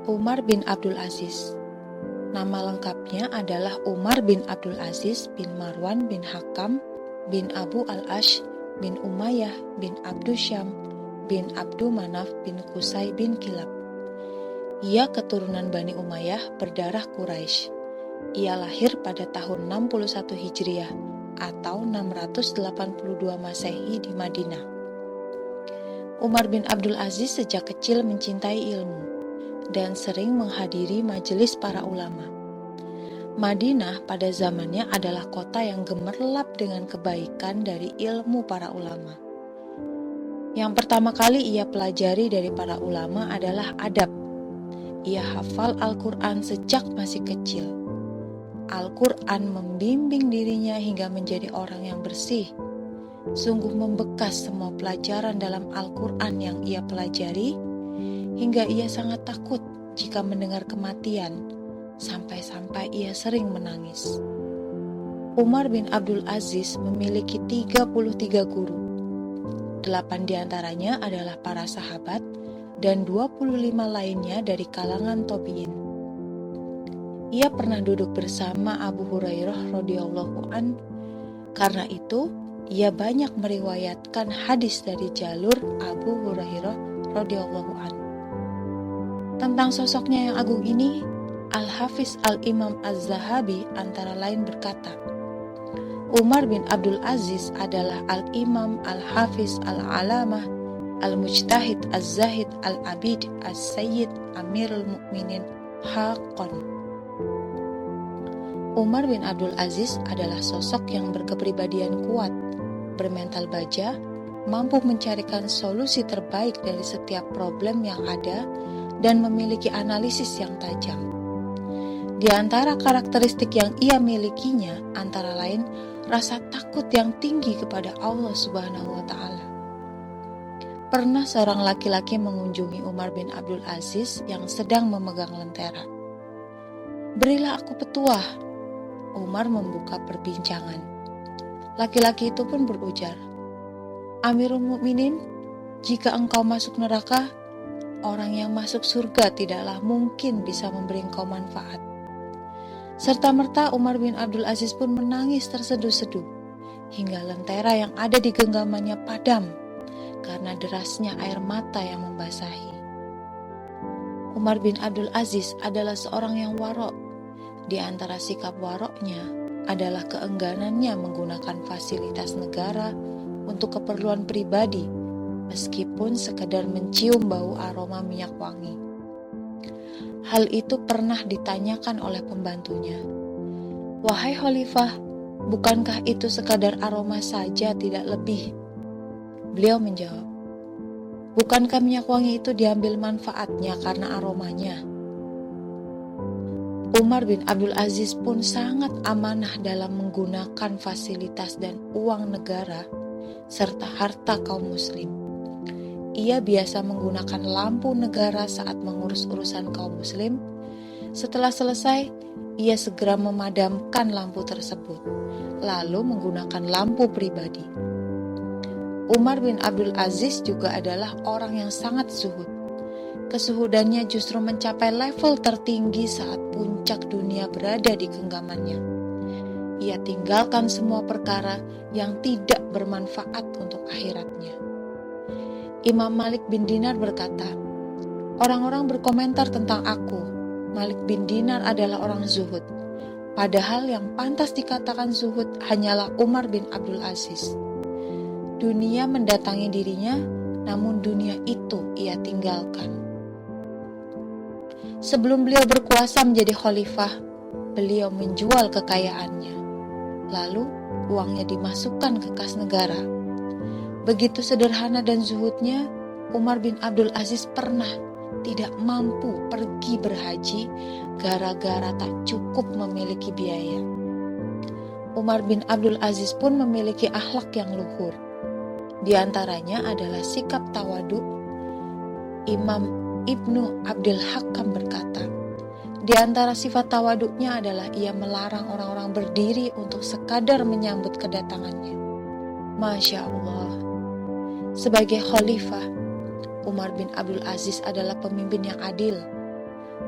Umar bin Abdul Aziz. Nama lengkapnya adalah Umar bin Abdul Aziz bin Marwan bin Hakam bin Abu al-Ash bin Umayyah bin Abdu Syam bin Abdu Manaf bin Qusay bin Kilab. Ia keturunan Bani Umayyah berdarah Quraisy. Ia lahir pada tahun 61 Hijriah atau 682 Masehi di Madinah. Umar bin Abdul Aziz sejak kecil mencintai ilmu dan sering menghadiri majelis para ulama. Madinah pada zamannya adalah kota yang gemerlap dengan kebaikan dari ilmu para ulama. Yang pertama kali ia pelajari dari para ulama adalah adab. Ia hafal Al-Quran sejak masih kecil. Al-Quran membimbing dirinya hingga menjadi orang yang bersih. Sungguh membekas semua pelajaran dalam Al-Quran yang ia pelajari, hingga ia sangat takut jika mendengar kematian, sampai-sampai ia sering menangis. Umar bin Abdul Aziz memiliki 33 guru. 8 diantaranya adalah para sahabat dan 25 lainnya dari kalangan tabi'in. Ia pernah duduk bersama Abu Hurairah radhiyallahu an. Karena itu, ia banyak meriwayatkan hadis dari jalur Abu Hurairah radhiyallahu an. Tentang sosoknya yang agung ini, Al-Hafiz Al-Imam Az-Zahabi antara lain berkata, Umar bin Abdul Aziz adalah Al-Imam Al-Hafiz Al-Alamah Al-Mujtahid Az-Zahid Al-Abid As-Sayyid Amirul Mukminin Haqqan. Umar bin Abdul Aziz adalah sosok yang berkepribadian kuat, bermental baja, mampu mencarikan solusi terbaik dari setiap problem yang ada, dan memiliki analisis yang tajam. Di antara karakteristik yang ia milikinya antara lain rasa takut yang tinggi kepada Allah Subhanahu wa Ta'ala. Pernah seorang laki-laki mengunjungi Umar bin Abdul Aziz yang sedang memegang lentera. "Berilah aku petuah." Umar membuka perbincangan. Laki-laki itu pun berujar, "Amirul Mukminin, jika engkau masuk neraka, orang yang masuk surga tidaklah mungkin bisa memberi engkau manfaat." Serta-merta Umar bin Abdul Aziz pun menangis terseduh-seduh, hingga lentera yang ada di genggamannya padam karena derasnya air mata yang membasahi. Umar bin Abdul Aziz adalah seorang yang warok. Di antara sikap waroknya adalah keengganannya menggunakan fasilitas negara untuk keperluan pribadi, meskipun sekedar mencium bau aroma minyak wangi. Hal itu pernah ditanyakan oleh pembantunya, "Wahai Khalifah, bukankah itu sekadar aroma saja tidak lebih?" Beliau menjawab, "Bukankah minyak wangi itu diambil manfaatnya karena aromanya?" Umar bin Abdul Aziz pun sangat amanah dalam menggunakan fasilitas dan uang negara serta harta kaum muslim. Ia biasa menggunakan lampu negara saat mengurus urusan kaum muslim. Setelah selesai, ia segera memadamkan lampu tersebut, lalu menggunakan lampu pribadi. Umar bin Abdul Aziz juga adalah orang yang sangat zuhud. Kesuhudannya justru mencapai level tertinggi saat puncak dunia berada di genggamannya. Ia tinggalkan semua perkara yang tidak bermanfaat untuk akhiratnya. Imam Malik bin Dinar berkata, "Orang-orang berkomentar tentang aku, Malik bin Dinar adalah orang zuhud. Padahal yang pantas dikatakan zuhud hanyalah Umar bin Abdul Aziz. Dunia mendatangi dirinya, namun dunia itu ia tinggalkan." Sebelum beliau berkuasa menjadi khalifah, beliau menjual kekayaannya. Lalu uangnya dimasukkan ke kas negara. Begitu sederhana dan zuhudnya, Umar bin Abdul Aziz pernah tidak mampu pergi berhaji gara-gara tak cukup memiliki biaya. Umar bin Abdul Aziz pun memiliki akhlak yang luhur. Di antaranya adalah sikap tawadu. Imam Ibnu Abdul Hakam berkata, di antara sifat tawaduknya adalah ia melarang orang-orang berdiri untuk sekadar menyambut kedatangannya. Masya Allah. Sebagai khalifah, Umar bin Abdul Aziz adalah pemimpin yang adil.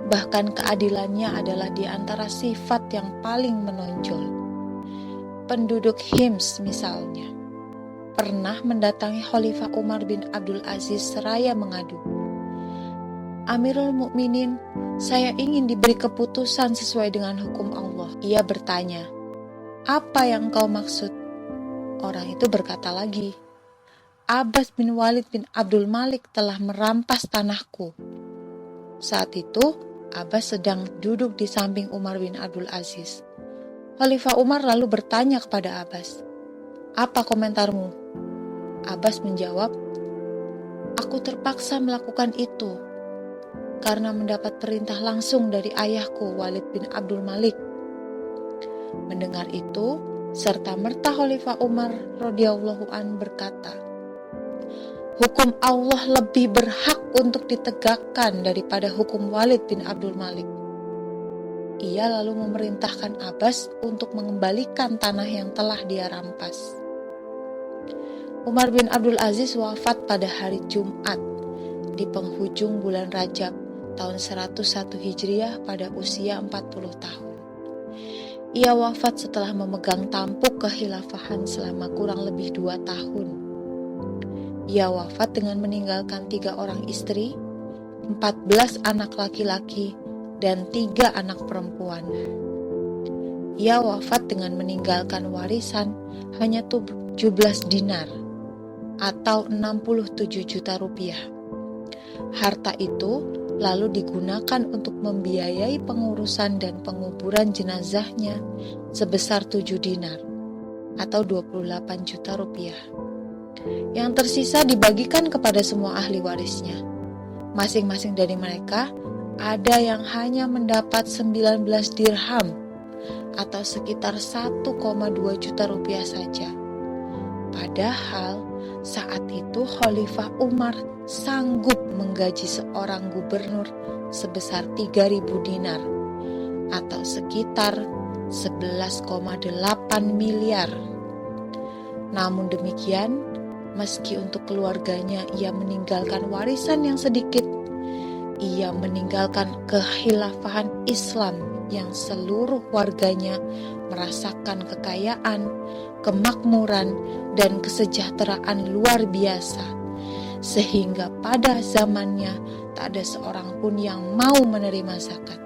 Bahkan keadilannya adalah di antara sifat yang paling menonjol. Penduduk Hims misalnya pernah mendatangi Khalifah Umar bin Abdul Aziz seraya mengadu, "Amirul Mukminin, saya ingin diberi keputusan sesuai dengan hukum Allah." Ia bertanya, "Apa yang kau maksud?" Orang itu berkata lagi, "Abbas bin Walid bin Abdul Malik telah merampas tanahku." Saat itu, Abbas sedang duduk di samping Umar bin Abdul Aziz. Khalifah Umar lalu bertanya kepada Abbas, "Apa komentarmu?" Abbas menjawab, "Aku terpaksa melakukan itu karena mendapat perintah langsung dari ayahku Walid bin Abdul Malik." Mendengar itu, serta merta Khalifah Umar radhiyallahu an berkata, "Hukum Allah lebih berhak untuk ditegakkan daripada hukum Walid bin Abdul Malik." Ia lalu memerintahkan Abbas untuk mengembalikan tanah yang telah dia rampas. Umar bin Abdul Aziz wafat pada hari Jumat di penghujung bulan Rajab tahun 101 Hijriah pada usia 40 tahun. Ia wafat setelah memegang tampuk kekhilafahan selama kurang lebih 2 tahun. Ia wafat dengan meninggalkan 3 orang istri, 14 anak laki-laki, dan 3 anak perempuan. Ia wafat dengan meninggalkan warisan hanya 17 dinar atau 67 juta rupiah. Harta itu lalu digunakan untuk membiayai pengurusan dan penguburan jenazahnya sebesar 7 dinar atau 28 juta rupiah. Yang tersisa dibagikan kepada semua ahli warisnya. Masing-masing dari mereka ada yang hanya mendapat 19 dirham atau sekitar 1,2 juta rupiah saja. Padahal saat itu Khalifah Umar sanggup menggaji seorang gubernur sebesar 3.000 dinar atau sekitar 11,8 miliar. Namun demikian, meski untuk keluarganya ia meninggalkan warisan yang sedikit, ia meninggalkan kekhilafahan Islam yang seluruh warganya merasakan kekayaan, kemakmuran, dan kesejahteraan luar biasa, sehingga pada zamannya tak ada seorang pun yang mau menerima zakat.